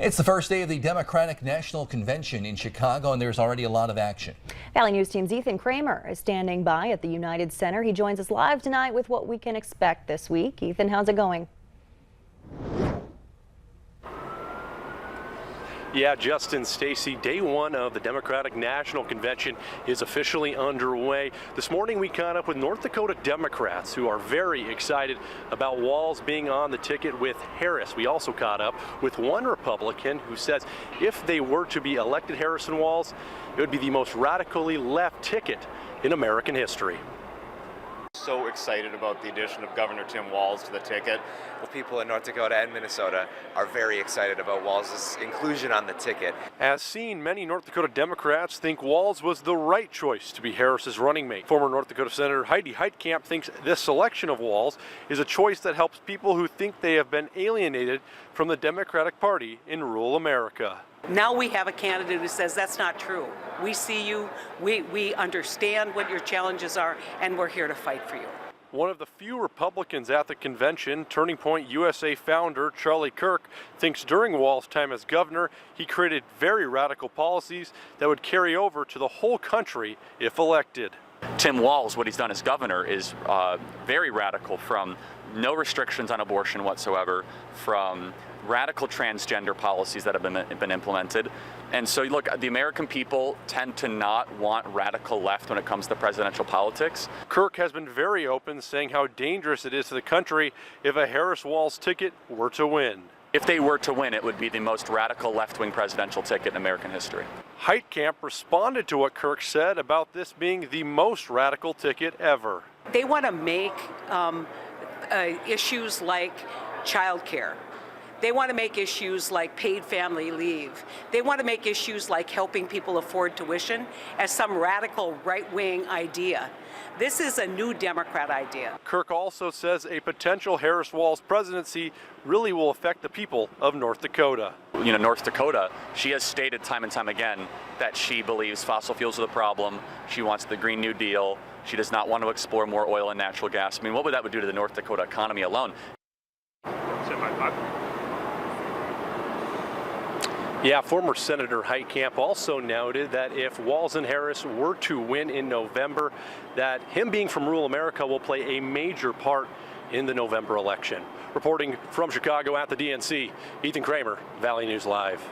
It's the first day of the Democratic National Convention in Chicago, and there's already a lot of action. Valley News Team's Ethan Kramer is standing by at the United Center. He joins us live tonight with what we can expect this week. Ethan, how's it going? Yeah, Justin, Stacy, day one of the Democratic National Convention is officially underway. This morning we caught up with North Dakota Democrats who are very excited about Walz being on the ticket with Harris. We also caught up with one Republican who says if they were to be elected Harrison Walz, it would be the most radically left ticket in American history. So excited about the addition of Governor Tim Walz to the ticket. Well, people in North Dakota and Minnesota are very excited about Walz's inclusion on the ticket. As seen, many North Dakota Democrats think Walz was the right choice to be Harris's running mate. Former North Dakota Senator Heidi Heitkamp thinks this selection of Walz is a choice that helps people who think they have been alienated from the Democratic Party in rural America. Now we have a candidate who says that's not true. We see you, we understand what your challenges are, and we're here to fight for you. One of the few Republicans at the convention, Turning Point USA founder Charlie Kirk, thinks during Walz's time as governor, he created very radical policies that would carry over to the whole country if elected. Tim Walz, what he's done as governor is very radical, from no restrictions on abortion whatsoever, from radical transgender policies that have been implemented. And so look, the American people tend to not want radical left when it comes to presidential politics. Kirk has been very open, saying how dangerous it is to the country if a Harris-Walz ticket were to win. If they were to win, it would be the most radical left-wing presidential ticket in American history. Heitkamp responded to what Kirk said about this being the most radical ticket ever. They want to make issues like childcare. They want to make issues like paid family leave. They want to make issues like helping people afford tuition as some radical right-wing idea. This is a new Democrat idea. Kirk also says a potential Harris-Walz presidency really will affect the people of North Dakota. You know, North Dakota, she has stated time and time again that she believes fossil fuels are the problem. She wants the Green New Deal. She does not want to explore more oil and natural gas. I mean, what would that do to the North Dakota economy alone? Yeah, former Senator Heitkamp also noted that if Walz and Harris were to win in November, that him being from rural America will play a major part in the November election. Reporting from Chicago at the DNC, Ethan Kramer, Valley News Live.